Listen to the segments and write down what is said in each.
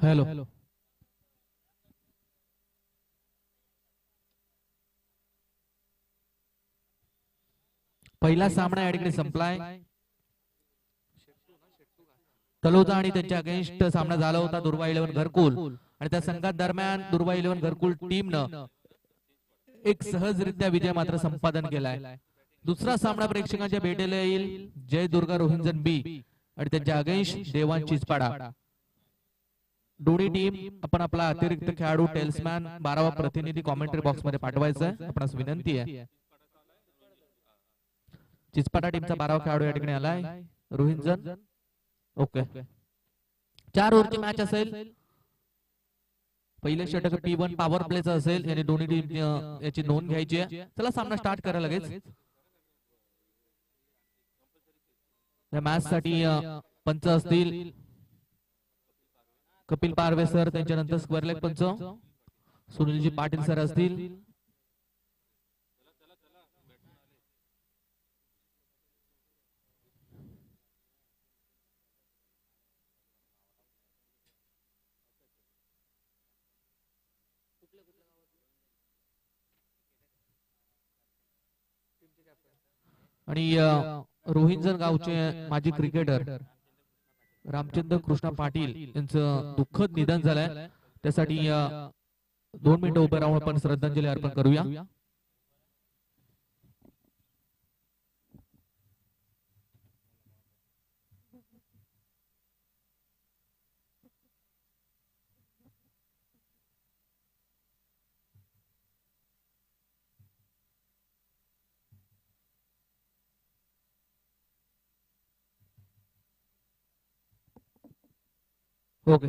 Hello पहिला सामना या ठिकाणी संपलाय. तलोजा आणि त्यांच्या अगेन्स्ट सामना झाला होता दुर्वा 11 घरकुल आणि त्या संघात दरम्यान दुर्वा 11 घरकुल टीमनं एक सहजरित्या विजय मात्र संपादन केलाय. दुसरा सामना प्रेक्षकांच्या भेटीला येईल जय दुर्गा रोहिंजन बी आणि त्यांच्या अगेन्स्ट देवान चिचपाडा. दोन्ही टीम आपण आपला अतिरिक्त खेळाडू टेल्समॅन 12वा प्रतिनिधी कॉमेंट्री बॉक्स मध्ये पाठवायचा आहे. आपणास विनंती आहे. चिचपाडा टीमचा 12वा खेळाडू या ठिकाणी आलाय रोहिंजन. ओके 4 ओव्हरची मॅच असेल. पहिले षटक T1 पॉवर प्लेचं असेल. याने दोन्ही टीम याची नोंद घ्यायची आहे. चला सामना स्टार्ट करा लगेच. या मॅच साठी पंच असतील कपिल पारवे सर, त्यांच्यानंतर स्क्वेअर लेग पंच सुनीलजी पाटील सर असतील. आणि रोहिंजन गावचे माजी क्रिकेटर रामचंद्र कृष्णा पाटील यांचं दुःखद निधन झालंय. त्यासाठी 2 मिनिटं उभे राहून आपण श्रद्धांजली अर्पण करूया. ओके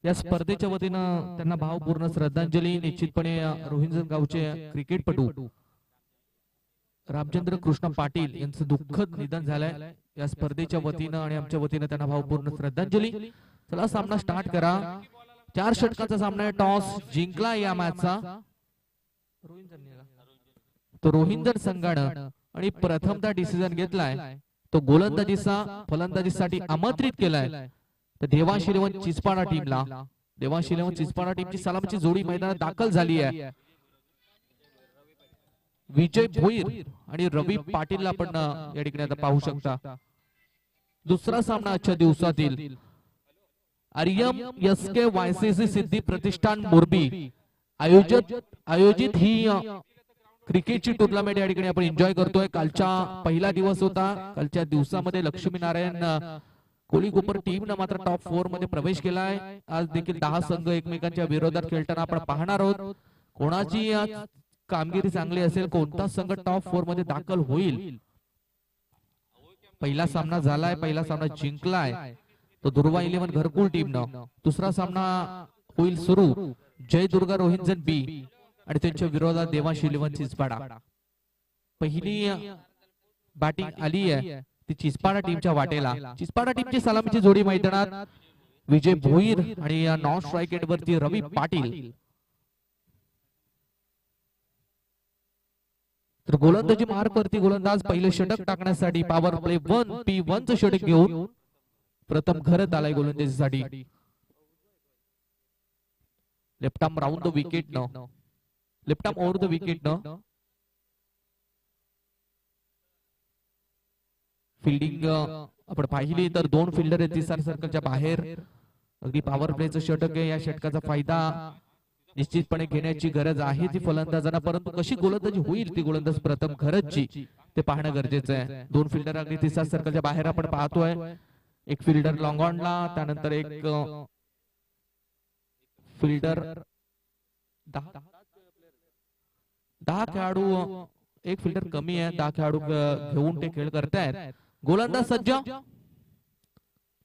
या स्पर्धेच्या वतीनं त्यांना भावपूर्ण श्रद्धांजली. निश्चितपणे रोहिंजन गावचे क्रिकेटपटू रामचंद्र कृष्ण पाटील यांचं दुःखद निधन झालंय. या स्पर्धेच्या वतीनं आणि आमच्या वतीनं त्यांना भावपूर्ण श्रद्धांजली. चला सामना स्टार्ट करा. 4 षटकाचा सामना आहे. टॉस जिंकला या मॅचचा तो रोहिंजन संघानं आणि प्रथमतः डिसिजन घेतलाय तो गोलंदाजीचा फलंदाजीसाठी आमंत्रित केलाय. तर देवांश 11 चिचपाडा टीमला देवांश 11 चिचपाडा टीमची सलामीची जोडी मैदानात दाखल झाली आहे. विजय भोईर आणि रवी पाटीलला आपण या ठिकाणी आता पाहू शकता. दुसरा सामना आजच्या दिवसातील आर्यम एसके वायसीसी सिद्धी प्रतिष्ठान मोरबी आयोजित ही क्रिकेटची टुर्नामेंट या ठिकाणी आपण एन्जॉय करतोय. कालचा पहिला दिवस होता. कालच्या दिवसामध्ये लक्ष्मीनारायण कोळीकोपर टीमनं मात्र टॉप 4 मध्ये प्रवेश केलाय. आज देखील 10 संघ एकमेकांच्या विरोधात खेळताना आपण पाहणार आहोत. कोणाची कामगिरी चांगली असेल, कोणता संघ टॉप 4 मध्ये दाखल होईल. पहिला सामना झालाय, पहिला सामना जिंकलाय तो दुर्वा 11 घरकुल टीमनं. दुसरा सामना होईल सुरू जय दुर्गा रोहिंजन बी आणि त्यांच्या विरोधात देवांश 11 चिचपाडा. पहिली बॅटिंग आली आहे ती चिचपाडा टीमच्या वाटेला. चिचपाडा टीमची सलामीची जोडी मैदानात विजय भोईर आणि या नॉन स्ट्राइक एंड वरती रवी पाटील. तर गोलंदाजी मार्क वरती गोलंदाज पहिले षटक टाकण्यासाठी पॉवर प्ले 1P1 चं षटक घेऊन प्रथम घरात आलाय गोलंदाजीसाठी. Left arm round the wicket न left arm over the wicket न फिल्डिंग आपण पाहिली तर 2 फिल्डर आहेत 30 सर्कलच्या बाहेर. अगदी पॉवर प्लेचं षटक आहे. या षटकाचा फायदा निश्चितपणे घेण्याची गरज आहे ती फलंदाजांना. परंतु कशी गोलंदाजी होईल ती गोलंदाज प्रथम घरची ते पाहणं गरजेचं आहे. 2 फिल्डर अगदी 30 सर्कलच्या बाहेर आपण पाहतोय. एक फिल्डर लॉंग ऑनला, त्यानंतर एक फिल्डर 10 खेळाडू, एक फिल्डर कमी आहे. 10 खेळाडू घेऊन ते खेळ करतायत. गोलंदाज सज्ज.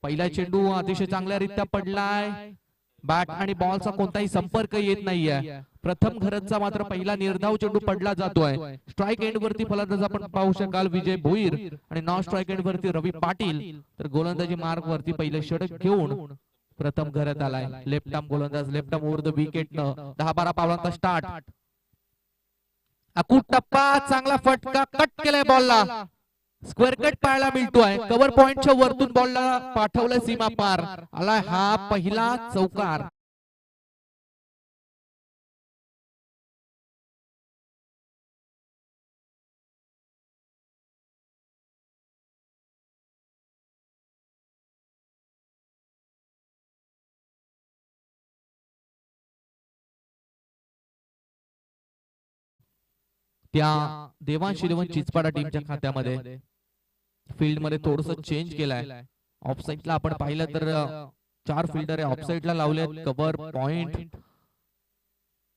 पहिला चेंडू अतिशय चांगल्या रीत्या पडलाय. बॅट आणि बॉलचा कोणताही संपर्क येत नाहीये. प्रथम घरचा मात्र पहिला निर्धाव चेंडू पडला जातोय. स्ट्राइक एंड वरती फलंदाज आपण पाहू शकाल विजय भोईर आणि नॉन स्ट्राइक एंड वरती रवी पाटील. तर गोलंदाजी मार्क वरती पहिले षटक घेऊन प्रथम घरात आलाय. लेफ्ट आर्म गोलंदाज left arm over the wicket न 10-12 पावलांचा स्टार्ट. अकूट टप्पा, चांगला फटका, कट केलाय बॉलला. स्क्वेअर कट पाहायला मिळतोय. कव्हर पॉइंटच्या वरतून बॉलला पाठवलं सीमा पार. आलाय हा पहिला चौकार. त्या देवांश इलेव्हन चिचपाडा टीमच्या खात्यामध्ये फील्ड मध्ये थोडस चेंज केलाय. ऑफ साइडला आपण पाहिलं तर 4 फिल्डर आहे ऑफ साइडला लावलेत. कव्हर पॉइंट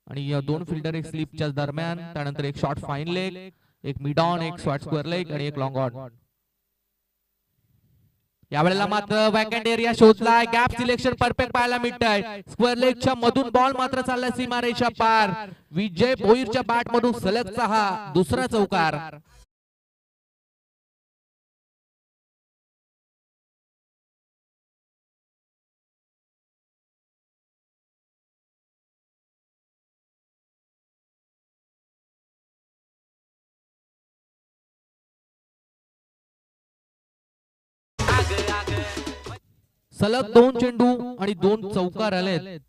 आणि 2 फिल्डर एक स्लिपच्या दरम्यान. त्यानंतर एक शॉर्ट फाईन लेग, एक मिड ऑन, एक शॉर्ट स्क्वेअर लेग आणि एक लॉंग ऑन. यावेळेला मात्र वॅकंट एरिया शोधलाय. गॅप सिलेक्शन परफेक्ट पाहायला मिळतंय. स्क्वेअर लेगच्या मधून बॉल मात्र चाललाय सीमारेषा पार. विजय भोईरच्या बॅट मधून सलगचा हा दुसरा चौकार. सलग 2 चेंडू आणि 2 चौकार आलेत.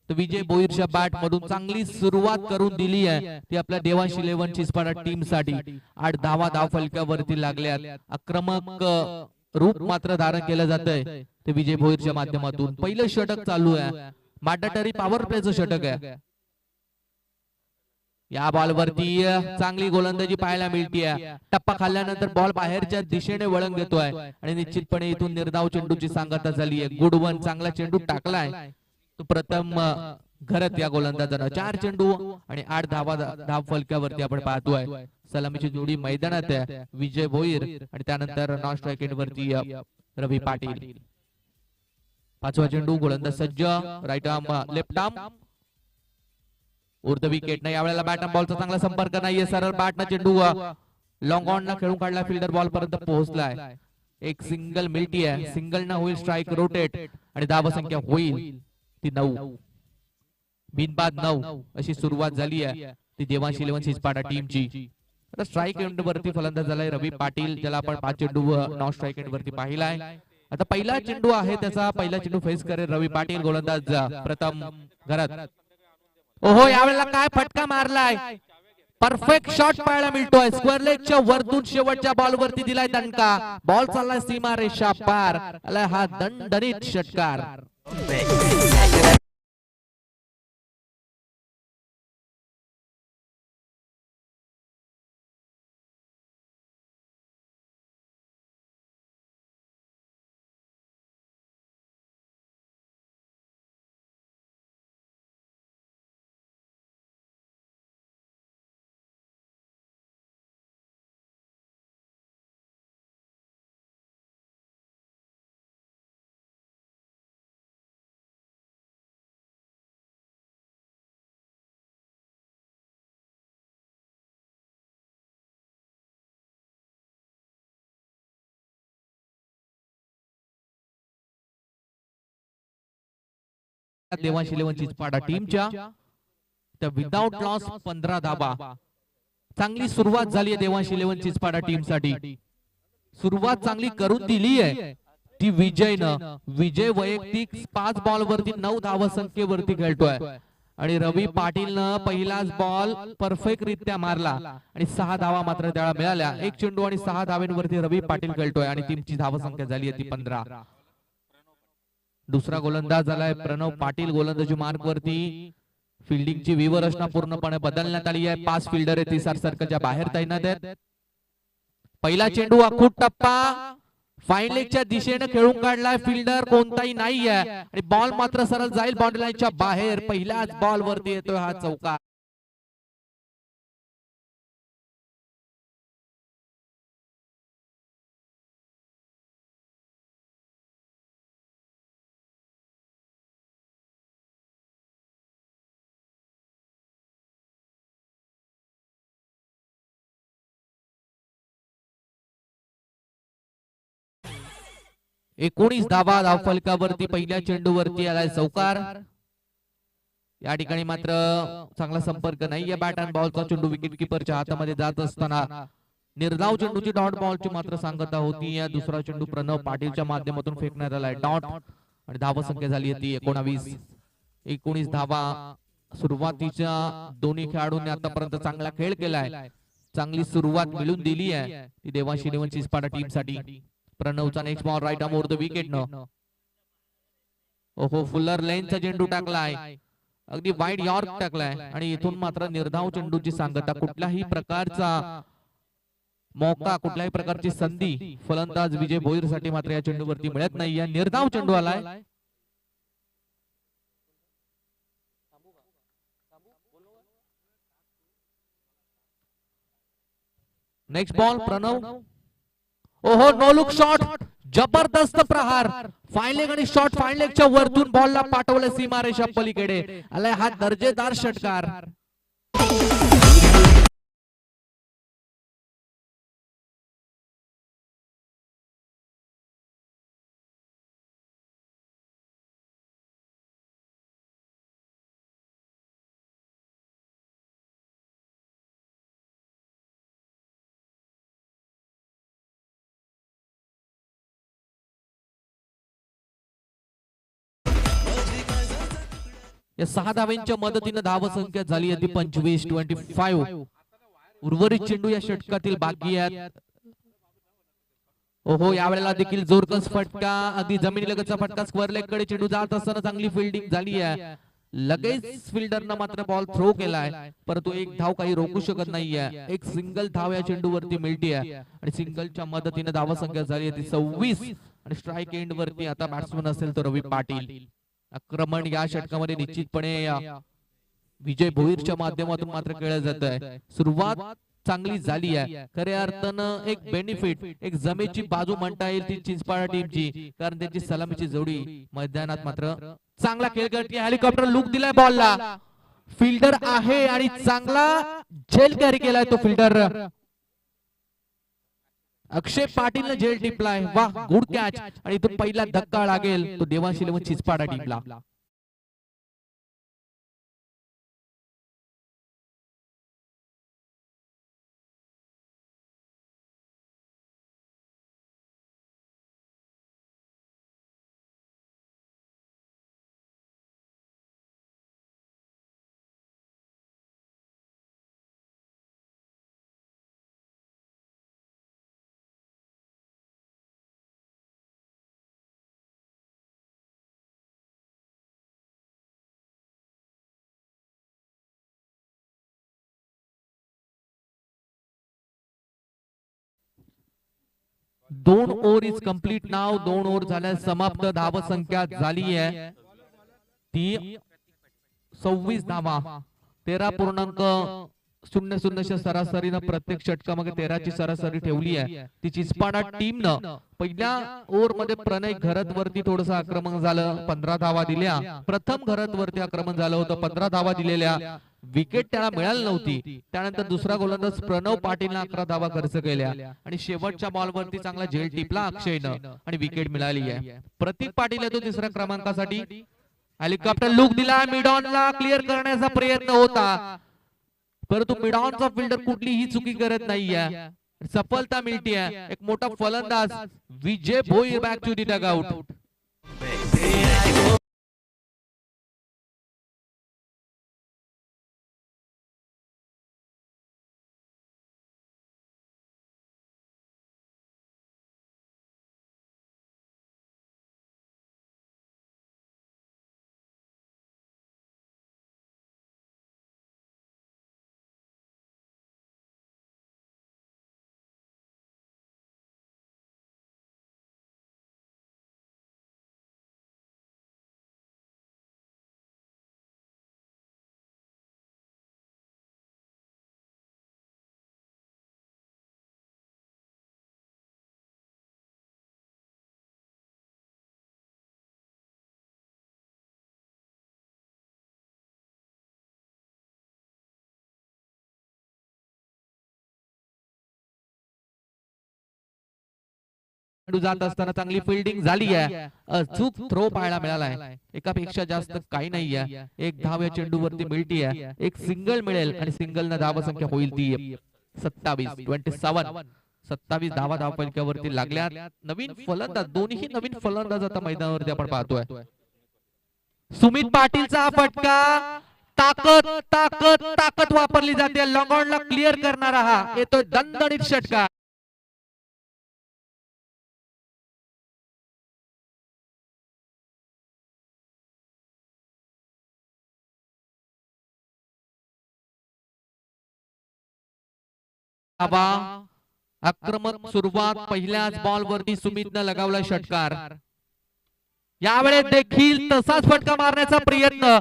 तर विजय भोईरच्या बॅट मधून चांगली सुरुवात करून दिली आहे ती आपल्या देवांश इलेव्हन चिचपाडा टीम साठी. 8 धावा धाव फलकावरती लागल्यात. आक्रमक रूप मात्र धारण केलं जातंय ते विजय भोईरच्या माध्यमातून. पहिलं षटक चालू आहे. मॅन्डेटरी पॉवर प्लेचं षटक आहे. या बॉल वरती चांगली गोलंदाजी पाहायला मिळतीये. टप्पा खाल्ल्यानंतर बॉल बाहेरच्या दिशेने वळण घेतोय आणि निश्चितपणे इथून निर्धाव चेंडूची सांगता झाली आहे. गुड वन, चांगला चेंडू टाकलाय तो प्रथम घरत या गोलंदाजानं. 4 चेंडू आणि 8 धाव फलकावरती आपण पाहतोय. सलामीची जोडी मैदानात आहे. विजय भोईर आणि त्यानंतर नॉन स्ट्राइक एंड वरती रवी पाटील. 5वा चेंडू, गोलंदाज सज्ज. राईट आर्म, लेफ्ट आर्म, उर्ध विकेट नाही. यावेळेला बॅट आणि बॉलचा चांगला संपर्क नाहीये. सरळ बॅटनं चेंडू लॉंग ऑन न खेळून काढला. फिल्डर बॉल पर्यंत पोहोचलाय. एक सिंगल मिळती आहे. सिंगल न होईल स्ट्राइक रोटेट आणि धावसंख्या होईल ती 9. बिनबाद 9 अशी सुरुवात झाली आहे ती देवांश इलेव्हन चिचपाडा टीमची. आता स्ट्राइक एंड वरती फलंदाज झालाय रवी पाटील, ज्याला आपण 5 चेंडू नॉन स्ट्राइक एंड वरती पाहिलाय. आता पहिला चेंडू आहे त्याचा. पहिला चेंडू फेस करेल रवी पाटील. गोलंदाज प्रथम घरात. ओहो, यावेळेला काय फटका मारलाय. परफेक्ट शॉट पाहायला मिळतोय. स्क्वेअर लेगच्या वरतून शेवटच्या बॉल वरती दिलाय दणका. बॉल चाललाय सीमा रेषा पार. आलाय हा दणदणीत षटकार. देवांश इलेव्हन चिचपाडा टीमच्या त्या विदाउट लॉस 15 धाबा. चांगली सुरुवात झाली आहे देवांश इलेव्हन चिचपाडा टीम साठी. सुरुवात चांगली करून दिली आहे ती विजयनं. विजय वैयक्तिक 5 बॉल वरती 9 धावा संख्येवरती खेळतोय आणि रवी पाटीलनं पहिलाच बॉल परफेक्ट रित्या मारला आणि 6 धावा मात्र त्याला मिळाल्या. 1 चेंडू आणि 6 धावांवरती रवी पाटील खेळतोय आणि टीमची धावा संख्या झाली आहे ती 15. दुसरा गोलंदाज झालाय प्रणव पाटील. गोलंदाजी मार्क वरती. फिल्डिंगची व्यूहरचना पूर्णपणे बदलण्यात आली आहे. 5 फिल्डर आहेत 30 सर्कलच्या बाहेर तैनात आहेत. पहिला चेंडू अखूट टप्पा फाईन लेगच्या दिशेने खेळून काढलाय. फिल्डर कोणताही नाहीये आणि बॉल मात्र सरळ जाईल बाउंड्री लाईनच्या बाहेर. पहिल्याच बॉल वरती येतोय हा चौकार. एकोणीस धावा धावफलकावरती पहिल्या चेंडूवरती आलाय चौकार. या ठिकाणी मात्र चांगला संपर्क नाहीये. बॅट अँड बॉलचा चेंडू विकेट किपरच्या हातामध्ये जात असताना निर्धाव चेंडूची डॉट बॉलची मात्र सांगता होती. या दुसरा चेंडू प्रणव पाटीलच्या माध्यमातून फेकण्यात आलाय डॉट आणि धावा संख्या झाली होती 19 धावा. सुरुवातीच्या दोन्ही खेळाडूंनी आतापर्यंत चांगला खेळ केलाय, चांगली सुरुवात मिळून दिली आहे ती देवांश इलेव्हन चिचपाडा टीम साठी. प्रणवचा next ball right arm over the wicket न. ओहो, फुल्लर लेनचा चेंडू टाकलाय, अगदी वाईड यॉर्क टाकलाय आणि इथून मात्र निर्धाव चेंडूची सांगता. कुठल्याही प्रकारचा मौका, कुठल्याही प्रकारची संधी फलंदाज विजय भोईर साठी मात्र या चेंडूवरती मिळत नाहीये. निर्धाव चेंडू आलाय. Next ball Pranav. ओहो, नो लुक शॉट, जबरदस्त प्रहार. फाईन आणि शॉट फाईन वरतून बॉलला पाठवलं सीमारेषा पलीकडे. आलाय हा दर्जेदार षटकार. या 6 धावांच्या मदतीने धाव संख्या झाली होती 25. उर्वरित चेंडू या षटकातील बाकी आहेत. ओहो, यावेळेला देखील जोरकस फटका, अगदी जमिनीलगतचा फटका. स्क्वेअर लेग कडे चेंडू जात असताना चांगली फिल्डिंग झाली आहे. लगेच फिल्डरनं मात्र बॉल थ्रो केलाय, परंतु एक धाव काही रोखू शकत नाहीये. एक सिंगल धाव या चेंडूवरती मिळते आणि सिंगलच्या मदतीने धाव संख्या झाली होती 26. आणि स्ट्राईक एंड वरती आता बॅट्समन असेल तर रवी पाटील. आक्रमण या षटकामध्ये निश्चितपणे विजय भोईरच्या माध्यमातून मात्र केलं जात आहे. सुरुवात चांगली झाली आहे, खऱ्या अर्थानं एक बेनिफिट, एक जमेची बाजू म्हणता येईल ती चिंचपाडा टीमची, कारण त्यांची सलामीची जोडी मैदानात मात्र चांगला खेळ करते. हेलिकॉप्टर लुक दिलाय बॉलला, फिल्डर आहे आणि चांगला झेल कॅरी केलाय तो फिल्डर. अक्षय पाटीलने झेल टिपलाय. वाह, गुड कॅच. आणि तो पहिला धक्का लागेल तो देवांश इलेव्हन चिचपाडा टीमला. दोन over is complete now. 2 over झाल्या समाप्त. धाव संख्या झाली आहे ती 26 धावा. 13.00 सरासरीनं प्रत्येक षटकामध्ये 13ची सरासरी ठेवली आहे ती चिचपाडा टीमनं. पहिल्या ओव्हर मध्ये प्रणय घरत वरती थोडस आक्रमण झालं, 15 धावा दिल्या. प्रथम घरत वरती आक्रमण झालं होतं, 15 धावा दिलेल्या. विकेट त्याला मिळाली नव्हती. त्यानंतर दुसरा गोलंदाज प्रणव पाटीलने 11 धावा खर्च केल्या आणि शेवटच्या बॉलवरती चांगला झेल टिपला अक्षयनं आणि विकेट मिळाली आहे. प्रतीक पाटील येतो तिसऱ्या क्रमांकासाठी. हेलिकॉप्टर लुक दिला, मिडॉनला क्लिअर करण्याचा प्रयत्न होता, परंतु मिडॉनचा फिल्डर कुठलीही चुकी करत नाहीये. सफलता मिळते. एक मोठा फलंदाज Vijay Bhoir back to the dugout. जात असताना चांगली फिल्डिंग झाली आहे. अचूक थ्रो पाहायला मिळालाय. एकापेक्षा जास्त काही नाहीये. एक धाव या चेंडूवरती मिळतीये. एक सिंगल मिळेल आणि सिंगल न धाव संख्या होईल ती 27 धावा धावफलकावरती लागल्यात. नवीन फलंदाज, दोन्ही नवीन फलंदाज आता मैदानावरती आपण पाहतोय. सुमित पाटीलचा फटका, ताकद ताकद ताकद वापरली जाते. लॉंग ऑनला क्लिअर करणारा हा येतोय दणदणीत षटकार. आक्रमक सुरुवात पहिल्याच बॉल वरती सुमितनं लगावला षटकार. यावेळेस देखील तसाच फटका मारण्याचा प्रयत्न.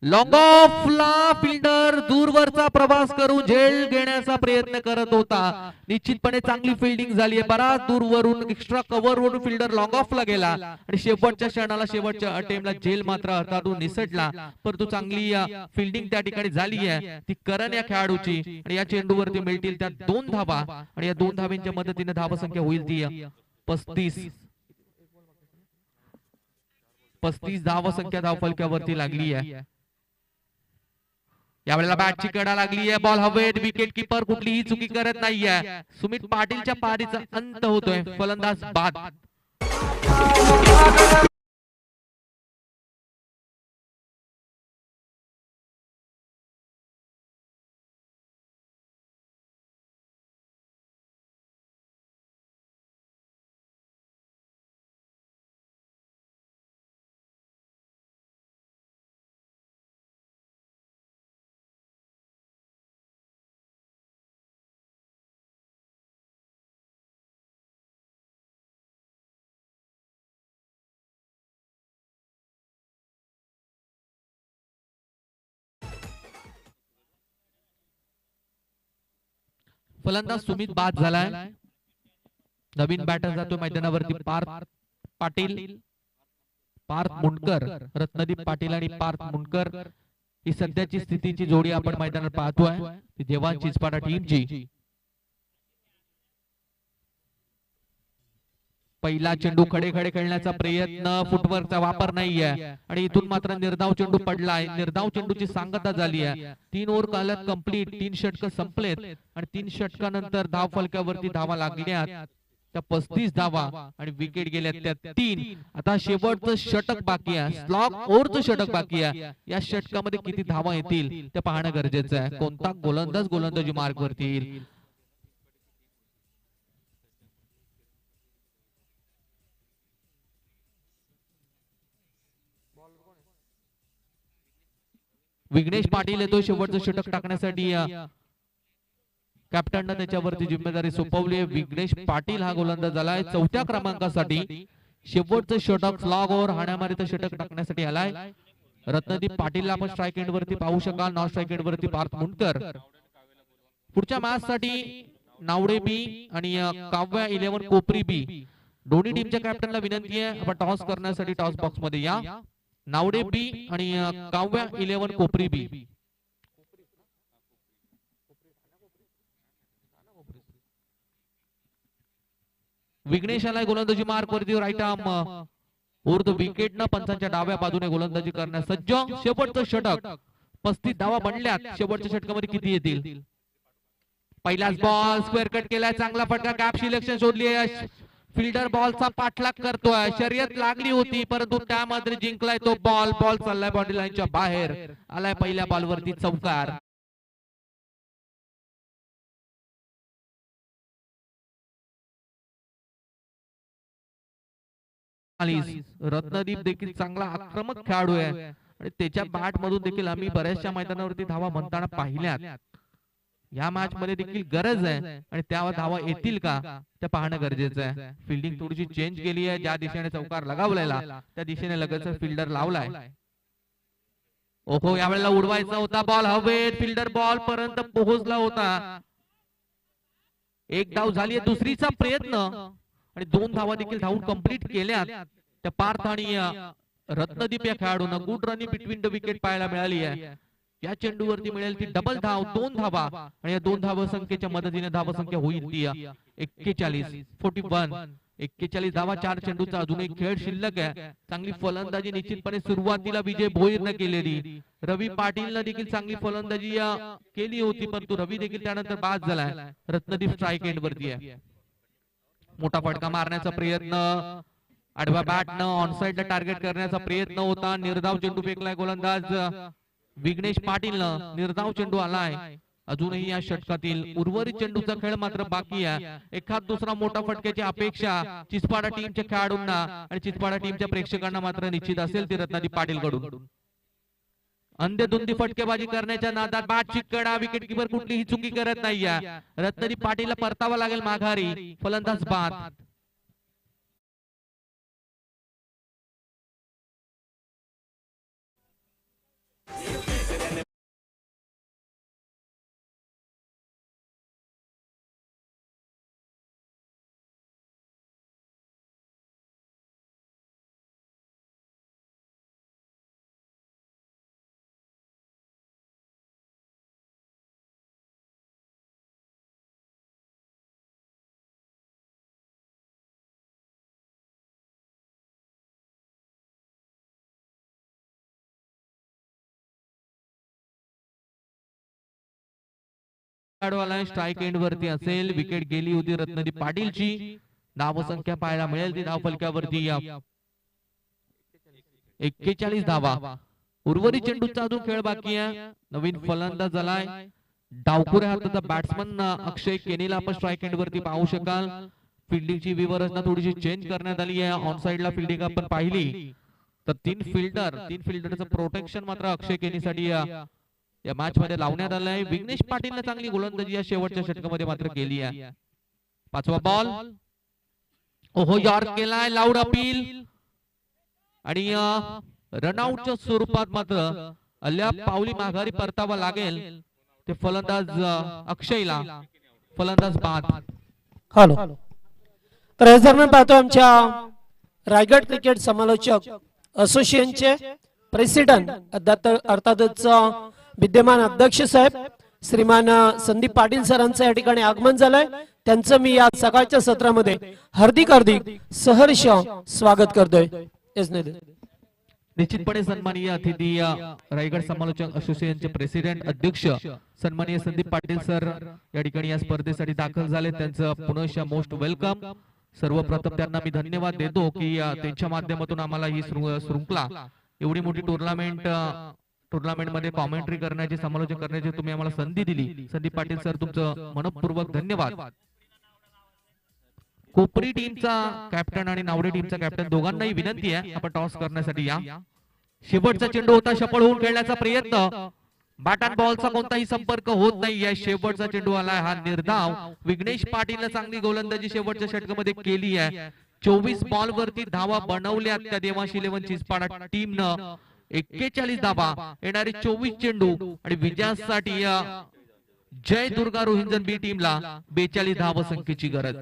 लॉंग ऑफला फिल्डर दूरवरचा प्रवास करून झेल घेण्याचा प्रयत्न करत होता. निश्चितपणे चांगली फिल्डिंग झाली आहे. बराच दूरवरून एक्स्ट्रा कव्हर वरून फिल्डर लॉंग ऑफला गेला आणि शेवटच्या क्षणाला शेवटच्या अटेम्प्टला झेल मात्र हातातून निसटला. परंतु चांगली फिल्डिंग त्या ठिकाणी झाली आहे ती करण या खेळाडूची. आणि या चेंडूवरती मिळतील त्या 2 धावा आणि या 2 धावांच्या मदतीने धावसंख्या होईल ती 35 धावसंख्या धावफलकावरती लागली आहे. यावेळेला बॅटची कडा लागली आहे. बॉल हवेत. विकेट किपर कुठलीही चुकी करत नाहीये. सुमित पाटीलच्या पारीचा अंत होतोय. फलंदाज बाद. फलंदाज सुमित बाद झालाय. नवीन बॅटर जातो मैदानावरती पार्थ पाटील, पार्थ मुंडकर. रत्नदीप पाटील आणि पार्थ मुंडकर ही सध्याची स्थितीची जोडी आपण मैदानात पाहतोय. ती देवान चिचपाडा टीमची. पहिला चेंडू खडे खडे खेळण्याचा प्रयत्न, फुटवर्कचा वापर नाहीये आणि इथून मात्र निर्धाव चेंडू पडलाय. निर्धाव चेंडूची सांगता झाली आहे. 3 ओव्हर कालात कंप्लीट, 3 षटक संपलेत आणि 3 षटकानंतर धाव फलकावरती धावा लागल्यात त्या 35 धावा आणि विकेट गेल्यात त्या 3. आता शेवटचं षटक बाकी आहे. स्लॉग ओव्हरचं षटक बाकी आहे. या षटकामध्ये किती धावा येतील ते पाहणं गरजेचं आहे. कोणता गोलंदाज गोलंदाजी मार्ग वरती येईल. विघ्नेश पाटील येतो शेवटचं षटक टाकण्यासाठी. कॅप्टननं त्याच्यावरती जिम्मेदारी सोपवली. विघ्नेश पाटील हा गोलंदाज झालाय 4थ्या क्रमांकासाठी. शेवटचं षटक स्लॉग ओव्हर हाणामारीचं षटक टाकण्यासाठी आलाय. रत्नदीप पाटीलला आपण स्ट्राइक एंड वरती पाहू शकाल. नॉन स्ट्राइक एंड वरती पार्थ मुंडकर. पुढच्या मॅच साठी नावडे बी आणि काव्या 11 कोपरी बी दोन्ही टीमच्या कॅप्टनला विनंती आहे आपण टॉस करण्यासाठी टॉस बॉक्स मध्ये या. नावडे बी आणि काव्या 11 कोपरी बी. विघ्नेशाला गोलंदाजी मार्क वरती राईट आर्म उर्द विकेट न पंचांच्या डाव्या बाजूने गोलंदाजी करण्यास सज्ज. शेवटचं षटक 35 धावा बनल्यात. शेवटच्या षटकामध्ये किती येतील. पहिलाच बॉल स्क्वेअर कट केलाय. चांगला फटका. गॅप सिलेक्शन शोधली आहे. फिल्डर बॉलचा पाठलाग करतोय. शर्यत लागली होती परंतु त्यामध्ये जिंकलाय तो बॉल. बॉल चाललाय बॉडी लाईनच्या बाहेर. आलाय पहिल्या बॉलवरती चौकार. रत्नदीप देखील चांगला आक्रमक खेळाडू आहे आणि त्याच्या बॅट मधून देखील आम्ही बऱ्याचशा मैदानावरती धावा म्हणताना पाहिल्यात. या मॅच मध्ये देखील गरज आहे आणि त्या धावा येतील का ते पाहणं गरजेचं आहे. फिल्डिंग थोडीशी चेंज केली आहे. ज्या दिशेने चौकार लगावलेला त्या दिशेने लगेच फिल्डर लावलाय. ओहो यावेळेला उडवायचा होता बॉल हवेत. फिल्डर बॉल पर्यंत पोहोचला होता. एक धाव झाली. दुसरीचा प्रयत्न आणि 2 धावा देखील धावून कंप्लीट केल्यात त्या पार्थ आणि रत्नदीप या खेळाडूंना. Good running between the wicket पाहायला मिळाली आहे. या चेंडूवरती मिळेल ती डबल धाव. 2 धावा आणि या 2 धाव संख्येच्या मदतीने धाव संख्या होईल ती 41. 41 धावा, 4 चेंडूचा अजून एक खेळ शिल्लक आहे. चांगली फलंदाजी निश्चितपणे सुरुवातीला विजय भोईरने केलेली. रवी पाटीलने देखील चांगली फलंदाजी केली होती, परंतु रवी देखील त्यानंतर बाद झालाय. रत्नदीप स्ट्राइक एंड वरती आहे. मोठा फटका मारण्याचा प्रयत्न, आडव्या बॅटनं ऑनसाइडला टार्गेट करण्याचा प्रयत्न होता. निर्धाव चेंडू फेकलाय गोलंदाज विघ्नेश पाटीलनं. निर्धाव चेंडू आलाय. अजूनही या षटकातील उर्वरित चेंडूचा खेळ मात्र बाकी आहे. एखाद दुसरा मोठा फटक्याची अपेक्षा चिचपाडा टीमच्या खेळाडूंना आणि चिचपाडा टीमच्या प्रेक्षकांना मात्र निश्चित असेल ती रत्नादीप पाटील कडून. अंधेधुंदी फटकेबाजी करण्याच्या नादात बॅटची कडा, विकेट किपर कुठलीही चुकी करत नाहीये. रत्नादीप पाटीलला परतावा लागेल माघारी. फलंदाज बाद. स्ट्राइक एंड वरती असेल. विकेट गेली होती रत्नदीप पाटीलची. धावसंख्या पाहायला मिळेल ती धाव फलकावरती. 41 धावा. उर्वरित चेंडूचा अजून खेळ बाकी आहे. नवीन फलंदाज झालाय. डावखुऱ्या हाताचा बॅट्समन अक्षय केनीला आपण स्ट्राइक एंड वरती पाहू शकाल. फिल्डिंगची व्यवस्था थोडीशी चेंज करण्यात आली आहे. ऑन साइडला फिल्डिंग आपण पाहिली तर तीन फिल्डरचं प्रोटेक्शन मात्र अक्षय केनीसाठी या मॅच मध्ये लावण्यात आलंय. विघ्नेश पाटीलने चांगली गोलंदाजी या शेवटच्या षटकामध्ये मात्र केली आहे. पाचवा बॉल. ओहो, यॉर्क केलाय. लाऊड अपील आणि रनआउटच्या स्वरूपात मात्र अल्ल्या पावली माघारी परतावा लागेल ते फलंदाज अक्षयला. फलंदाज बाद. हॅलो, तर हे दरम्यान पाहतो आमच्या रायगड क्रिकेट समालोचक असोसिएशनचे प्रेसिडेंट अर्थातच विद्यमान अध्यक्ष साहेब श्रीमान संदीप पाटील सरांचं या ठिकाणी आगमन झालंय. त्यांचं मी या सकाळच्या सत्रामध्ये हार्दिक सहर्ष स्वागत करतोय. निश्चितपणे सन्माननीय अतिथी रायगड समालोचक असोसिएशनचे प्रेसिडेंट अध्यक्ष सन्माननीय संदीप पाटील सर या ठिकाणी या स्पर्धेसाठी दाखल झाले. त्यांचं पुनश्च मोस्ट वेलकम. सर्वप्रथम त्यांना मी धन्यवाद देतो की त्यांच्या माध्यमातून आम्हाला ही शृंखला एवढी मोठी टुर्नामेंट मध्ये कॉमेंट्री करण्याची, समालोचन करण्याची तुम्ही आम्हाला संधी दिली. संदीप पाटील सर तुमचं मनपूर्वक धन्यवाद. कोपरी टीमचा कॅप्टन आणि नावडे टीमचा कॅप्टन दोघांनाही विनंती आहे आपण टॉस करण्यासाठी या. शेवटचा चेंडू होता, सफल होऊन खेळण्याचा प्रयत्न. बॅट अँड बॉलचा कोणताही संपर्क होत नाही या. शेवटचा चेंडू आलाय हा निर्धाव. विघ्नेश पाटीलने चांगली गोलंदाजी शेवटच्या षटकामध्ये केली आहे. 24 बॉल वरती धावा बनवल्या त्या देवाशी 11 चिचपाडा टीमनं. 41 धावा, येणारे 24 चेंडू आणि विजयासाठी जय दुर्गा रोहिंजन बी टीमला 42 धाव संख्येची गरज.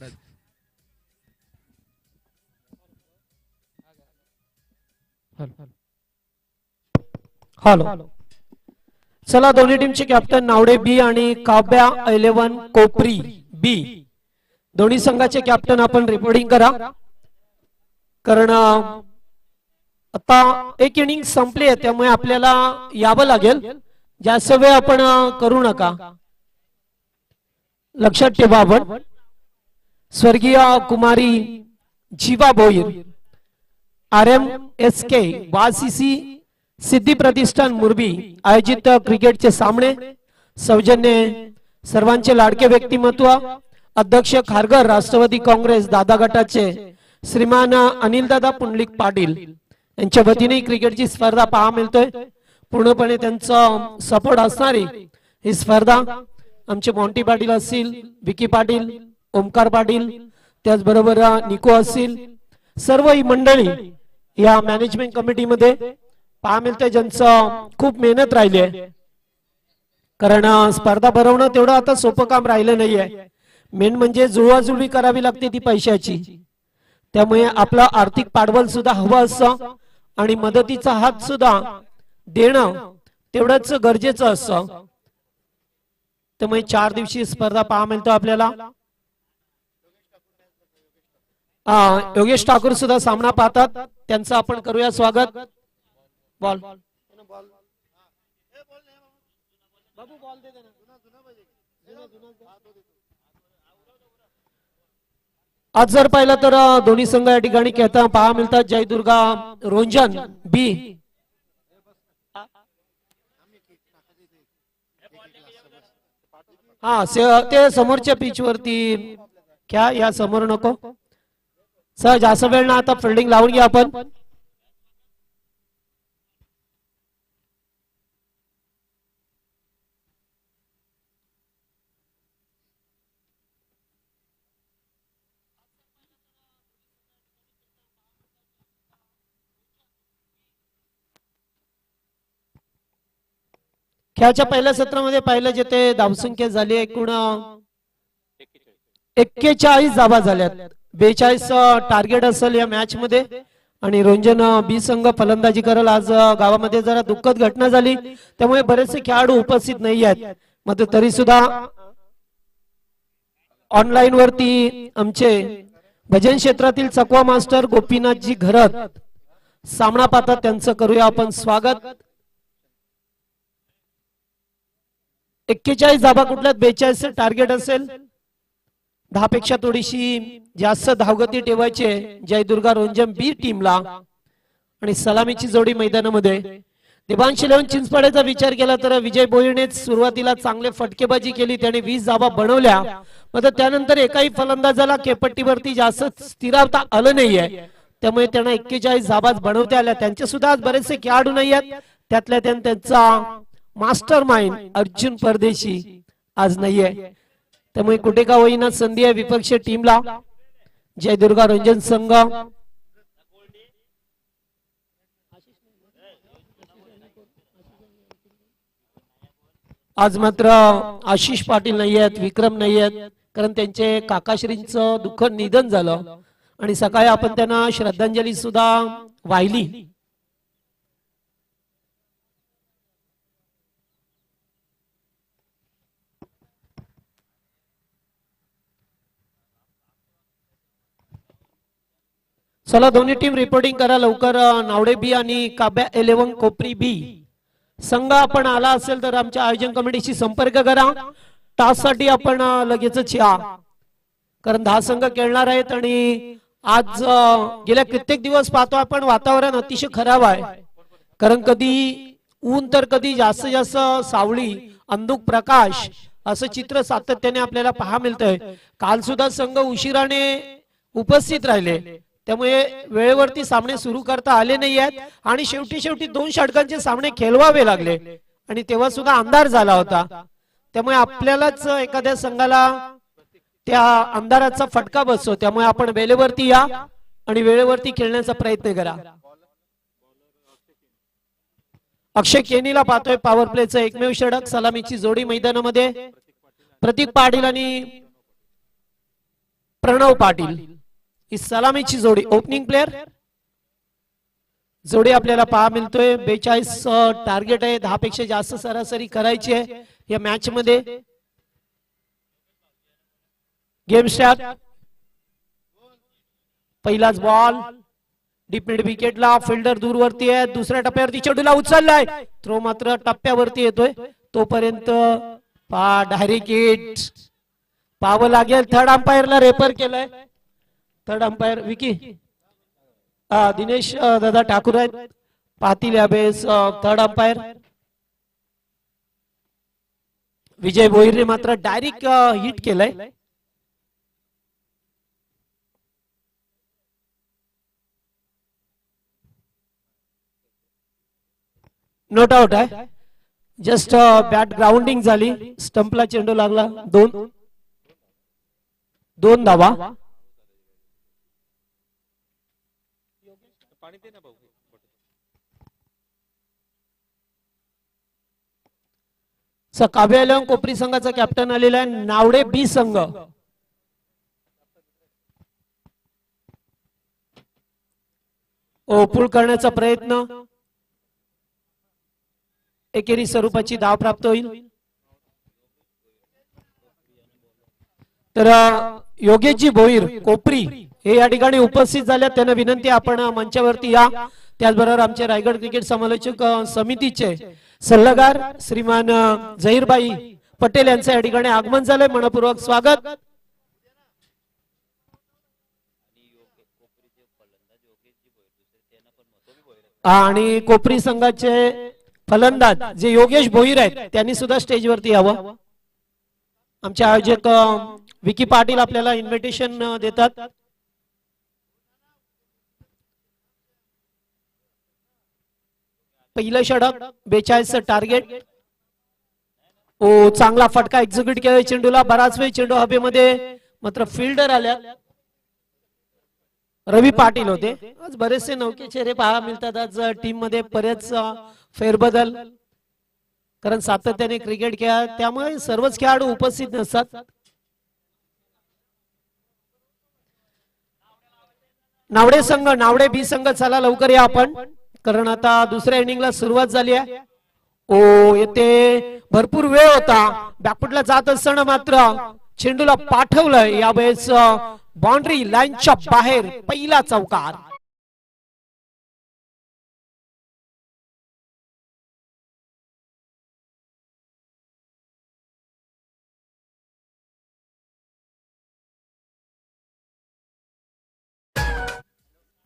हॅलो, चला दोन्ही टीमचे कॅप्टन नावडे बी आणि काव्या 11 कोपरी बी दोन्ही संघाचे कॅप्टन आपण रिपोर्टिंग करा. कारण आता एक इनिंग संपली आहे त्यामुळे आपल्याला यावं लागेल. जास्त वेळ आपण करू नका. लक्षात ठेवा आपण स्वर्गीय कुमारी जीवा भोईर RMSK वासीसी सिद्धी प्रतिष्ठान मुरबी आयोजित क्रिकेटचे सामने सौजन्य सर्वांचे लाडके व्यक्तिमत्व अध्यक्ष खारघर राष्ट्रवादी काँग्रेस दादा गटाचे श्रीमान अनिलदादा पुंडलिक पाटील यांच्या वतीने क्रिकेटची स्पर्धा पाहा मिळतोय. पूर्णपणे त्यांचा सपोर्ट असणारी ही स्पर्धा आमचे मॉन्टी पाटील असतील, विकी पाटील, ओमकार पाटील, त्याचबरोबर निको असतील, सर्व ही मंडळी या मॅनेजमेंट कमिटीमध्ये पाहा मिळतंय ज्यांचं खूप मेहनत राहिली आहे. कारण स्पर्धा भरवणं तेवढं आता सोपं काम राहिलं नाहीये. मेन म्हणजे जुळवाजुळवी करावी लागते ती पैशाची. त्यामुळे आपला आर्थिक पाठबळ सुद्धा हवं असतं आणि मदतीचा हात सुद्धा देणं तेवढंच गरजेचं असतं. त्यामुळे 4 दिवसीय स्पर्धा पाहा मिळतो आपल्याला. योगेश ठाकूर सुद्धा सामना पाहतात, त्यांचं आपण करूया स्वागत. बॉल आज जर पाहिलं तर दोन्ही संघ या ठिकाणी खेळताना पाहा मिळतात. जयदुर्गा रोंजन बी ते समोरच्या पिच वरती क्या या समोर नको सर, जास्त वेळ ना, आता फिल्डिंग लावून घ्या आपण. खेळाच्या पहिल्या सत्रामध्ये पाहिलं जेथे धावसंख्या झाली एकूण 41 धावा झाल्यात. 42 टार्गेट असेल या मॅच मध्ये. आणि रोंजन बी संघ फलंदाजी करेल. आज गावामध्ये जरा दुःखद घटना झाली, त्यामुळे बरेचसे खेळाडू उपस्थित नाही आहेत. मात्र तरी सुद्धा ऑनलाईन वरती आमचे भजन क्षेत्रातील चकवा मास्टर गोपीनाथजी घरत सामना पाहतात, त्यांचं करूया आपण स्वागत. 41 धाबा कुठल्यात 42 टार्गेट असेल. 10 पेक्षा थोडीशी जास्त धावगती ठेवायची जयदुर्गा रोंजन बी टीमला. आणि सलामीची जोडी मैदानामध्ये देवांश इलेव्हन चिंचपाड्याचा विचार केला तर विजय भोईरने सुरुवातीला चांगले फटकेबाजी केली, त्याने 20 धाबा बनवल्या. मात्र त्यानंतर एकाही फलंदाजाला केपट्टीवरती जास्त स्थिरावता आलं नाहीये, त्यामुळे त्यांना 41 धाबा बनवता आल्या. त्यांचे सुद्धा आज बरेचसे खेळाडू नाही आहेत. त्यातल्या त्यांचा मास्टर माइंड अर्जुन परदेशी आज नाहीये, त्यामुळे कुठे का होईना संधी आहे विपक्ष टीमला. जयदुर्गा रंजन संघ आज मात्र आशिष पाटील नाही आहेत, विक्रम नाही आहेत, कारण त्यांचे काकाश्रींचं दुःखद निधन झालं आणि सकाळी आपण त्यांना श्रद्धांजली सुद्धा वाहिली. चला दोन्ही टीम रिपोर्टिंग करा लवकर. नावडे बी आणि काब्या 11 कोपरी बी संघ आपण आला असेल तर आमच्या आयोजन कमिटीशी संपर्क करा. टास साठी आपण लगेचच या, कारण 10 संघ खेळणार आहेत. आणि आज गेल्या कित्येक दिवस पाहतो आपण वातावरण अतिशय खराब आहे, कारण कधी ऊन तर कधी जास्त जास्त सावळी अंधुक प्रकाश असं चित्र सातत्याने आपल्याला पाहा मिळतंय. काल सुद्धा संघ उशिराने उपस्थित राहिले, त्यामुळे वेळेवरती सामने सुरू करता आले नाही आहेत. आणि शेवटी 2 षटकांचे सामने खेळवावे लागले आणि तेव्हा सुद्धा अंधार झाला होता. त्यामुळे आपल्यालाच एखाद्या संघाला त्या अंधाराचा फटका बसतो. त्यामुळे आपण वेळेवरती या आणि वेळेवरती खेळण्याचा प्रयत्न करा. अक्षय केनीला पाहतोय पॉवर प्लेचं एकमेव षटक. सलामीची जोडी मैदानामध्ये प्रतीक पाटील आणि प्रणव पाटील ही सलामीची जोडी. ओपनिंग प्लेअर जोडी आपल्याला पहा मिळतोय. 42 टार्गेट आहे, 10 पेक्षा जास्त सरासरी करायची आहे या मॅच मध्ये. Game start. पहिलाच बॉल डीप मिड विकेटला. फिल्डर दूरवरती आहे. दुसऱ्या टप्प्यावरती चेंडूला उचललाय. थ्रो मात्र टप्प्यावरती येतोय. तोपर्यंत डायरेक्ट हिट पाहावं लागेल. थर्ड अंपायरला रेफर केलंय. थर्ड अंपायर विकी दिनेश दादा ठाकूर आहेत, पाहतील यावेळेस थर्ड अंपायर. विजय भोईरने मात्र डायरेक्ट हिट केलंय. नॉट आउट आहे. जस्ट बॅट ग्राउंडिंग झाली, स्टंपला चेंडू लागला. 2 धावा. काव्या कोपरी संघाचा कॅप्टन आलेला आहे. नावडे बी संघ ओपुल करण्याचा प्रयत्न. एकेरी स्वरूपाची धाव प्राप्त होईल. तर योगेशजी भोईर कोपरी हे या ठिकाणी उपस्थित झाले, त्यांना विनंती आपण मंचावरती या. त्याचबरोबर आमचे रायगड क्रिकेट समालोचक समितीचे सल्लागार श्रीमान झहीरभाई पटेल यांचं या ठिकाणी आगमन झालंय. मनपूर्वक स्वागत. आणि कोपरी संघाचे फलंदाज जे योगेश भोईर आहेत त्यांनी सुद्धा स्टेजवरती यावं. आमचे आयोजक विकी पाटील आपल्याला इन्व्हिटेशन देतात. पहिलं षटक 42 टार्गेट. ओ चांगला फटका एक्झिक्यूट केला चेंडूला. बराच वेळ चेंडू हवेमध्ये, मात्र फिल्डर आल्या. रवी पाटील होते. आज बरेचसे नौके चेहरे पाहायला मिळतात आज टीम मध्ये. बरेच फेरबदल, कारण सातत्याने क्रिकेट खेळ, त्यामुळे सर्वच खेळाडू उपस्थित नसतात. नावडे संघ, नावडे बी संघ, चला लवकर या आपण, कारण आता दुसऱ्या इनिंगला सुरुवात झाली आहे. ओ येथे भरपूर वेळ होता, बॅकफुटला जात असताना मात्र चेंडूला पाठवलं. यावेळेस बाउंड्री लाईनच्या बाहेर पहिला चौकार.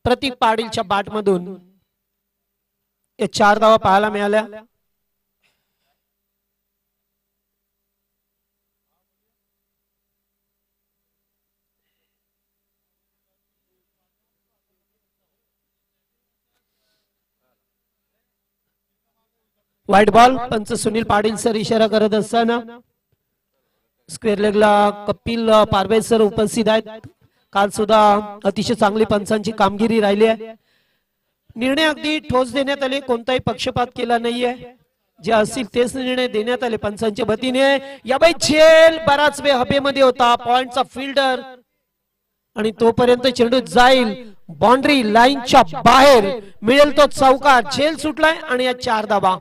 प्रतीक पाटीलच्या बॅट मधून 4 धावा पाहायला मिळाल्या. White ball. पंच सुनील पाटील सर इशारा करत असताना स्क्वेअर लेगला कपिल पारवे सर उपस्थित आहेत. काल सुद्धा अतिशय चांगली पंचांची कामगिरी राहिली आहे. निर्णय अगदी ठोस देण्यात आले, कोणताही पक्षपात केला नाहीये. जे असतील तेच निर्णय देण्यात आले पंचांच्या वतीने. याबाई झेल बराच वेळ हवेमध्ये होता, पॉइंटचा फिल्डर, आणि तोपर्यंत चेंडू जाईल बाउंड्री लाईनच्या बाहेर. मिळेल तो चौकार. झेल सुटलाय आणि या 4 धावा.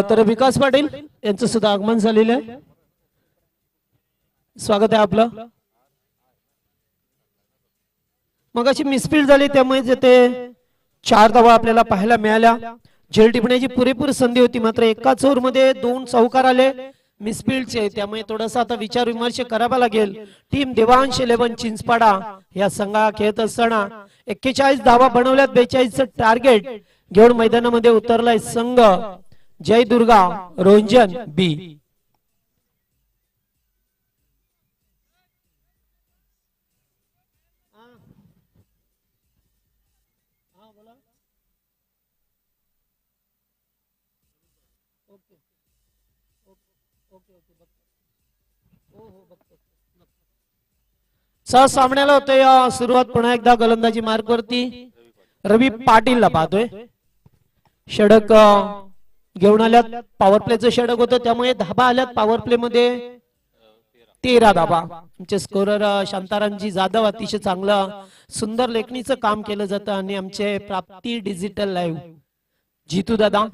तर विकास पाटील यांचं सुद्धा आगमन झालेलं आहे. स्वागत आहे आपलं. मग अशी मिसफील्ड झाली, त्यामुळे ते 4 धावा आपल्याला पाहायला मिळाल्या. झेल टिपण्याची पुरेपूर संधी होती, मात्र एकाच ओव्हर मध्ये 2 चौकार आले मिसफील्डचे. त्यामुळे थोडासा आता विचार विमर्श करावा लागेल. टीम देवांश 11 चिंचपाडा या संघा खेळत असताना 41 धावा बनवल्यात. 42 टार्गेट घेऊन मैदानामध्ये उतरलाय संघ जय दुर्गा रोंजन बी. सह सामन्याला होते या सुरुवात. पुन्हा एकदा गोलंदाजी मार्क वरती रवी पाटीलला पाहतोय. षटक घेऊन आल्यात. पॉवर प्लेचं षटक होतं, त्यामुळे धाबा आल्यात पॉवर प्ले मध्ये 13 धाबा. आमचे स्कोरर शांतारामजी जाधव अतिशय चांगलं सुंदर लेखणीचं काम केलं जातं. आणि आमचे प्राप्ती डिजिटल लाईव्ह जितू दादा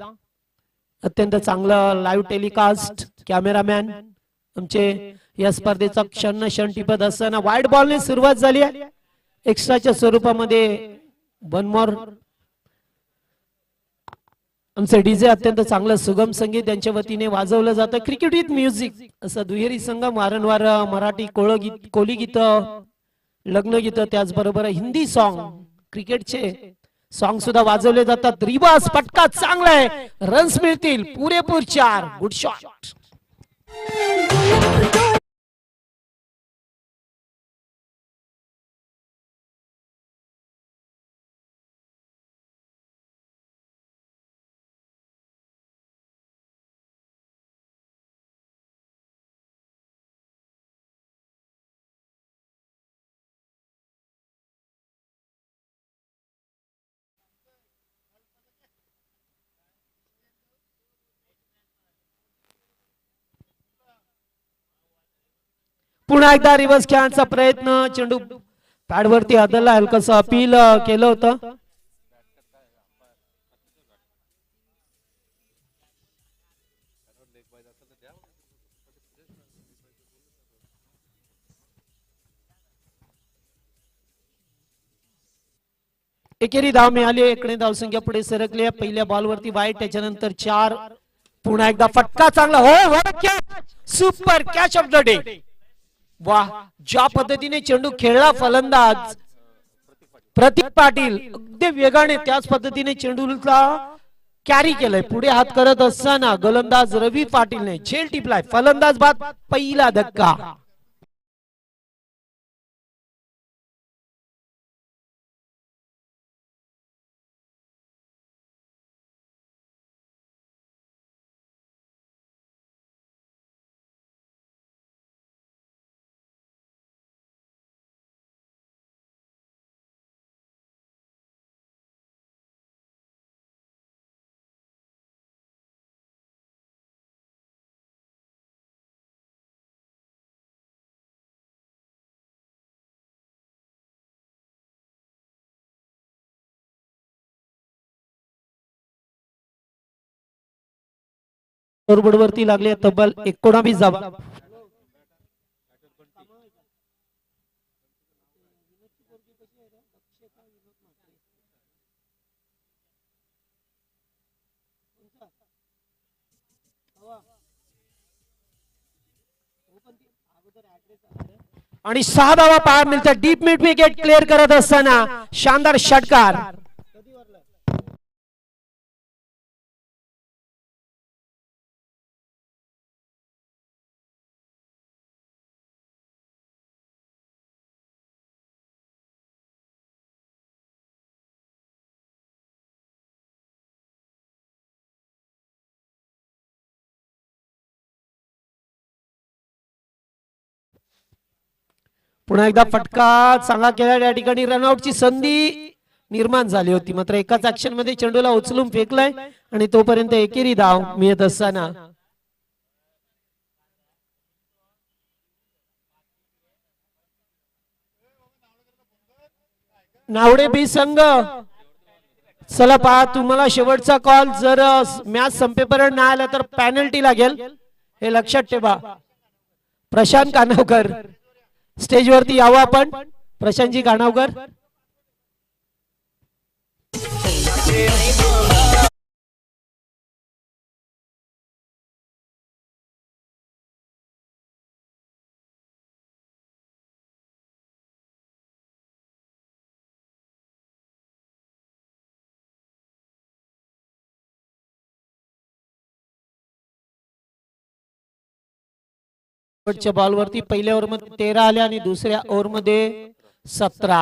अत्यंत चांगलं लाईव्ह टेलिकास्ट कॅमेरामॅन आमचे या स्पर्धेचा क्षण क्षण टिपत असताना वाईड बॉलने सुरुवात झाली आहे. एक्स्ट्राच्या स्वरूपामध्ये 1 मोर. आमचे डीजे अत्यंत चांगलं सुगम संगीत त्यांच्या वतीने वाजवलं जातं. क्रिकेट विथ म्युझिक असं दुहेरी संघ वारंवार मराठी कोली गीत, लग्न गीत, त्याचबरोबर हिंदी सॉन्ग, क्रिकेटचे सॉन्ग सुद्धा वाजवले जातात. रिबास पटका चांगला आहे, रन्स मिळतील पुरेपूर 4. Good shot. पुन्हा एकदा रिव्हर्स खेळण्याचा प्रयत्न, चेंडू पॅडवरती आदळला, हलकस अपील केलं होतं. एकेरी धाव मिळाली, इकडे धावसंख्या पुढे सरकली आहे. पहिल्या बॉलवरती वाईट, त्याच्यानंतर 4. पुन्हा एकदा फटका चांगला, हो catch, super catch of the day. वाह, ज्या पद्धतीने चेंडू खेळला फलंदाज प्रतीक पाटील, अगदी वेगाने त्याच पद्धतीने चेंडूला कॅरी केलंय. पुढे हात करत असताना गोलंदाज रवी पाटीलने झेल टिपलाय. फलंदाज बाद, पहिला धक्का. स्कोरबोर्ड वरती लागले तब्बल 19 धावा. आणि 6 धावा पाहायला मिळतात. डीप मिड विकेट क्लिअर करत असताना शानदार षटकार. पुन्हा एकदा फटका चांगला केला. या ठिकाणी रनआउटची संधी निर्माण झाली होती, मात्र एकाच ऍक्शन मध्ये चेंडूला उचलून फेकलाय आणि तोपर्यंत एकेरी धाव मिळत असताना नावडे बी संघ. चला पहा, तुम्हाला शेवटचा कॉल, जर मॅच संपेपर्यंत नाही आला तर पॅनल्टी लागेल, हे लक्षात ठेवा. प्रशांत कानावकर स्टेज वरती यावं आपण. प्रशांतजी कानावकर. शेवटच्या बॉलवरती पहिल्या ओव्हरमध्ये 13 आले आणि दुसऱ्या ओव्हरमध्ये 17.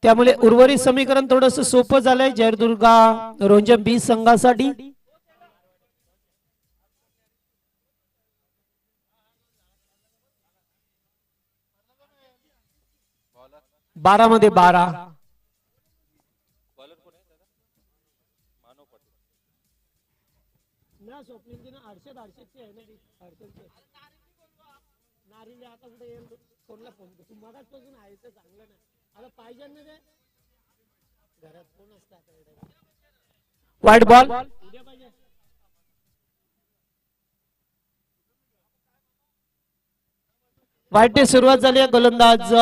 त्यामुळे उर्वरित समीकरण थोडंसं सोपं झालंय जयदुर्गा रोंजम बी संघासाठी. बारा मध्ये 12. वाईट बॉल. वाईटने सुरुवात झाली आहे. गोलंदाज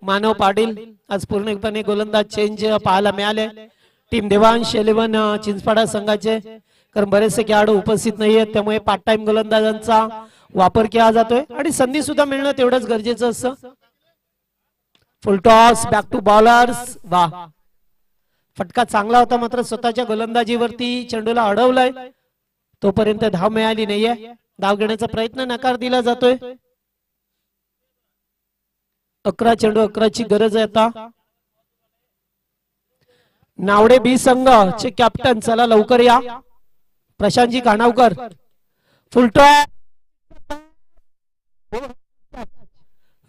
मानव पाटील. आज पूर्णपणे गोलंदाज चेंज पाहायला मिळाले. टीम देवांश 11 चिंचपाडा संघाचे, कारण बरेचसे खेळाडू उपस्थित नाही आहेत, त्यामुळे पार्ट टाइम गोलंदाजांचा वापर केला जातोय आणि संधी सुद्धा मिळणं तेवढंच गरजेचं असतं. Full toss, back to bowlers. वाह, फटका चांगला होता, मात्र स्वतःच्या गोलंदाजीवरती चेंडूला अडवलाय. तोपर्यंत धाव मिळाली नाहीये. धाव घेण्याचा प्रयत्न नकार दिला जातोय. 11 चेंडू, 11ची गरज आहे आता. नावडे बी संघ चे कॅप्टन, चला लवकर या. प्रशांतजी कानावकर. फुलटॉस,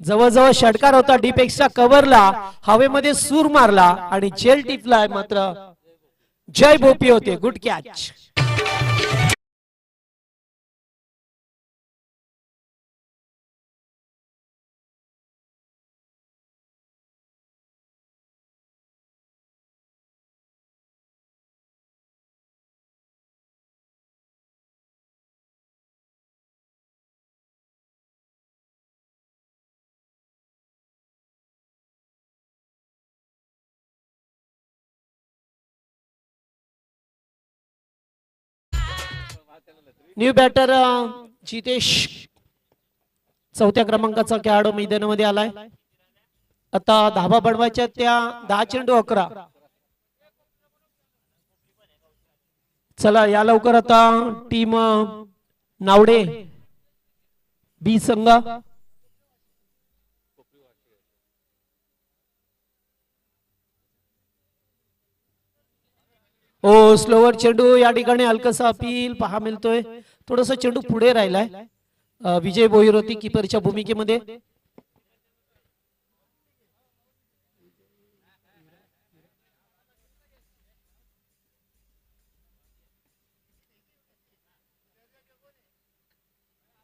जवळजवळ षटकार होता. डीप एक्स्ट्रा कव्हरला हवेमध्ये सूर मारला आणि झेल टिपलाय, मात्र जय भोपी होते. Good catch. New batter Jitesh चौथ्या क्रमांकाचा खेळाडू मैदानामध्ये आलाय. आता धाबा बनवायच्या त्या 10 चेंडू 11. चला या लवकर आता टीम नावडे बी संघ ओ स्लोवर चेंडू या ठिकाणी हलकसा अपील पहा मिळतोय. थोडस चेंडू पुढे राहिलाय. विजय भोईर होती किपरच्या भूमिकेमध्ये.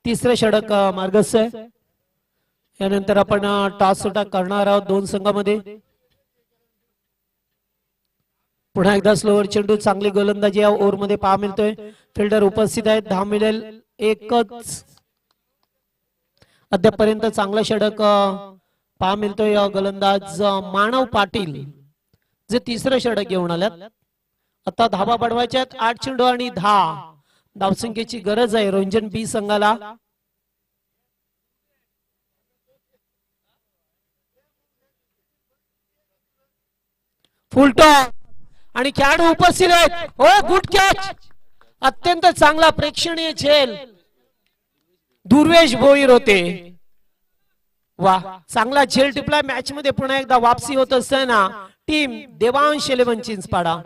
तिसरे षटक मार्गस्थ आहे. यानंतर आपण टॉस सुटा करणार आहोत दोन संघामध्ये. पुन्हा एकदा स्लोवर चेंडू चांगली गोलंदाजी या ओव्हर मध्ये पहा मिळतोय. फिल्डर उपस्थित आहेत. धाव मिळेल एकच. अद्यापर्यंत चांगला षटक पहा मिळतोय गोलंदाज मानव पाटील जे तिसरं षटक घेऊन आल्यात. आता धाबा बनवायच्यात 8 चेंडू आणि 10 धावसंख्येची गरज आहे रंजन बी संघाला. फुलटॉस आणि खेळाडू उपस्थित आहेत. हो गुड कॅच. अत्यंत चांगला प्रेक्षणीय झेल दुर्वेश भोईर होते. वा चांगला झेल टिपलाय. मॅच मध्ये पुन्हा एकदा वापसी होत असताना टीम देवांश 11 चिंचपाडा.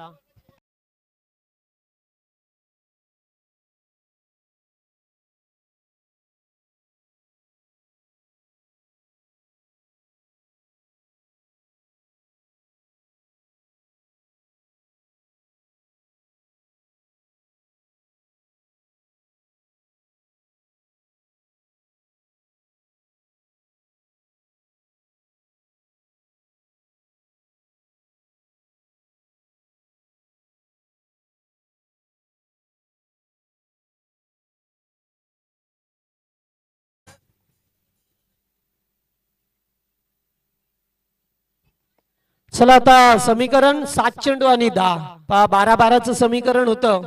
चला आता समीकरण 7 चेंडू आणि 10 12-12चं समीकरण होतं.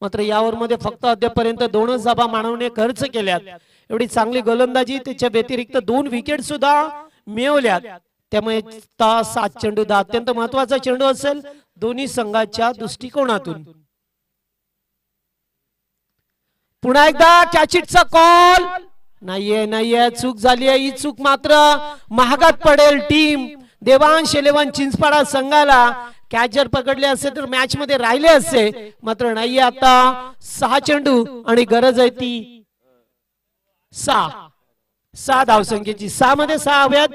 मात्र यावर मध्ये फक्त अद्यापर्यंत 2च धाबा मानवने खर्च केल्यात. एवढी चांगली गोलंदाजी त्याच्या व्यतिरिक्त 2 विकेट सुद्धा मिळवल्यात. त्यामुळे 7 चेंडू 10 अत्यंत महत्वाचा चेंडू असेल दोन्ही संघाच्या दृष्टिकोनातून. पुन्हा एकदा कॅचिटचा कॉल नाहीये चूक झाली आहे. ही चूक मात्र महागात पडेल टीम देवांश 11 चिंचपाडा संघाला. कॅच जर पकडले असते तर मॅच मध्ये राहिले असते. मात्र नाहीये. आता 6 चेंडू आणि गरज आहे ती 6 धावसंख्येची. 6 मध्ये 6 हव्यात.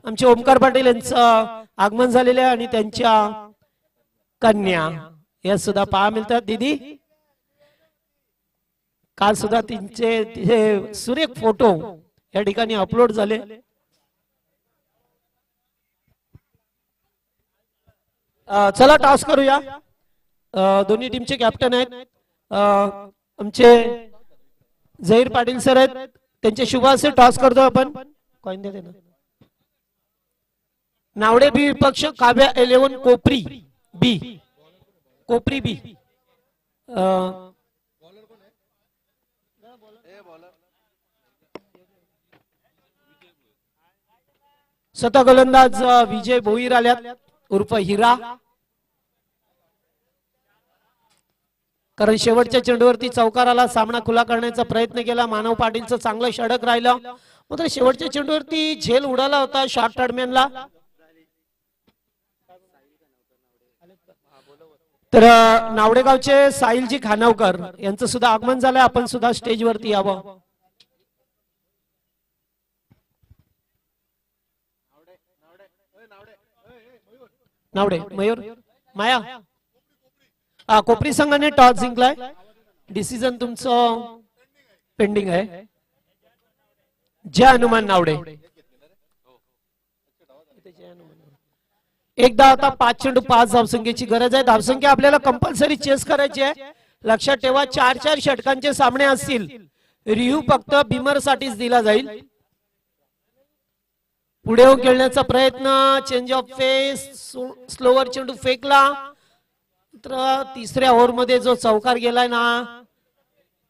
आमचे ओमकार पाटील यांचं आगमन झालेले आहे आणि त्यांच्या कन्या या सुद्धा पहा मिळतात. दीदी काल सुद्धा त्यांचे सुरेख फोटो या ठिकाणी अपलोड झाले. चला टॉस करूया. दोन्ही टीमचे कॅप्टन आहेत. आमचे झहीर पाटील सर आहेत. त्यांचे शुभ असे टॉस करतो आपण. कॉइन देते ना. नावडे बी विपक्ष काव्या 11 कोपरी बी. स्वतः गोलंदाज विजय भोईर आल्यात उर्फ हिरा. कारण शेवटच्या चेंडूवरती चौकाराला सामना खुला करण्याचा प्रयत्न केला. मानव पाटीलचं चांगलं षटक राहिलं. मात्र शेवटच्या चेंडूवरती झेल उडाला होता शॉर्ट टर्मिनला. तर नावडेगावचे साहिलजी खानावकर यांचं सुद्धा आगमन झालंय. आपण सुद्धा स्टेजवरती यावं. नावडे मयूर माया कोपरी संघाने टॉस जिंकलाय. डिसिजन तुमचं पेंडिंग आहे. जय हनुमान नावडे. एकदा आता 5 चेंडू 5 धावसंख्येची गरज आहे. धावसंख्या आपल्याला कंपल्सरी चेस करायची आहे. लक्षात ठेवा 4-4 षटकांचे सामने असतील. रिव्ह्यू फक्त बिमर साठीच दिला जाईल. पुढे येऊन खेळण्याचा प्रयत्न. Change of face. स्लोवर चेंडू फेकला. तर तिसऱ्या ओव्हर मध्ये जो चौकार गेलाय ना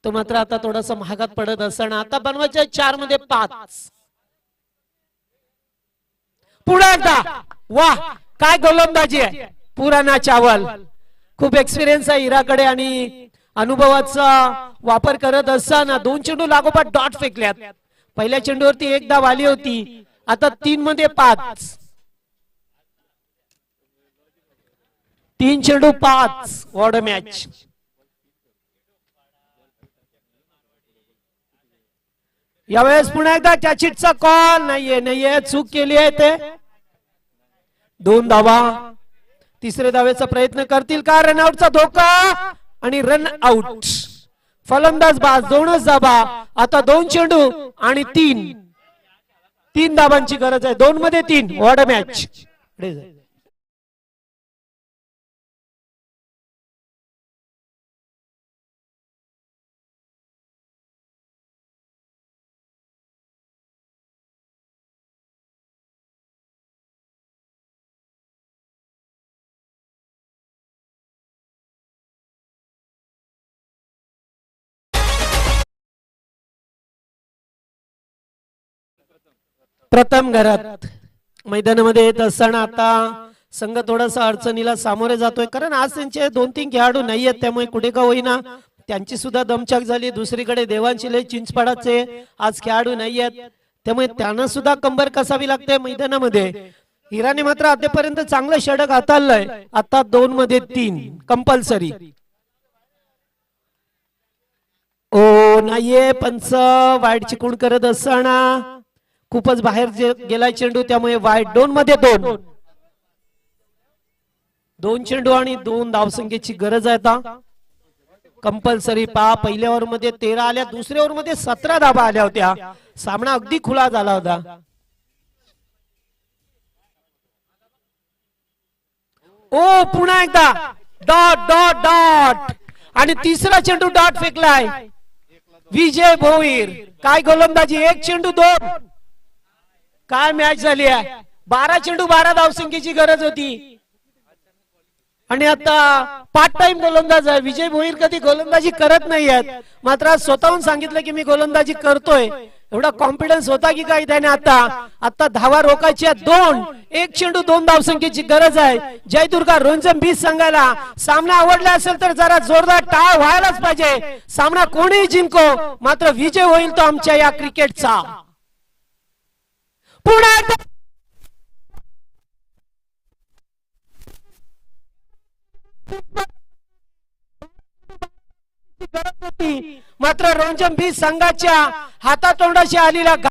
तो मात्र आता थोडासा महागात पडत असताना आता बनवायचे 4 मध्ये 5. पुढे एकदा वाह काय गोलंदाजी आहे पुराणा चावल. खूप एक्सपिरियन्स आहे हिराकडे आणि अनुभवाचा वापर करत असताना 2 चेंडू लागोपाठ डॉट फेकल्यात. पहिल्या चेंडूवरती 1 धाव आली होती, आता 3 मध्ये 5. 3 चेंडू 5. वॉर्ड मॅच. यावेळेस पुन्हा एकदा कॅचिटचा कॉल नाहीये चूक केली आहे ते. 2 धावा. तिसरे धावेचा प्रयत्न करतील का? रनआउटचा धोका आणि रन आउट. फलंदाज बाज 2च धाबा. आता 2 चेंडू आणि 3 धाबांची गरज आहे. 2 मध्ये 3. वॉर्ड मॅच. प्रथम घरात मैदानामध्ये येत असताना आता संघ थोडासा अडचणीला सामोरे जातोय, कारण आज त्यांचे 2-3 खेळाडू नाही आहेत, त्यामुळे कुठे का होईना त्यांची सुद्धा दमछाक झाली. दुसरीकडे देवांशिले चिंचपाडाचे आज खेळाडू नाही आहेत, त्यामुळे त्यांना सुद्धा कंबर कसावी लागते मैदानामध्ये. हिराने मात्र आतापर्यंत चांगलं षटक हाताळलंय. आता 2 मध्ये 3 कंपल्सरी. ओ नाहीये पंच. वाईट चिकून करत असताना खूपच बाहेर गेलाय चेंडू, त्यामुळे वाईट. 2 मध्ये 2. 2 चेंडू आणि 2 धावसंख्येची गरज आहे आता. कंपल्सरी पहा. पहिल्या ओव्हर मध्ये 13 आल्या, दुसऱ्या ओव्हर मध्ये 17 धाबा आल्या होत्या. सामना अगदी खुला झाला होता. ओ पुन्हा एकदा डॉट डॉट डॉट आणि तिसरा चेंडू डॉट फेकलाय विजय भोईर. काय गोलंदाजी. 1 चेंडू 2. काय मॅच झाली आहे. 12 चेंडू 12 धावसंख्येची गरज होती आणि आता पार्ट टाइम गोलंदाज आहे. विजय भोईर कधी गोलंदाजी करत नाहीयेत, मात्र स्वतःहून सांगितलं की मी गोलंदाजी करतोय. एवढा कॉन्फिडन्स होता की काय त्याने. आता धावा रोखायच्या 2. 1 चेंडू 2 धावसंख्येची गरज आहे. जयदुर्गा रोंजम 20 संघाला सामना आवडला असेल तर जरा जोरदार टाळ व्हायलाच पाहिजे. सामना कोणीही जिंको, मात्र विजय होईल तो आमच्या या क्रिकेटचा. पुन्हा मात्र रोंजम 20 संघाच्या हातातोंडाशी आलेला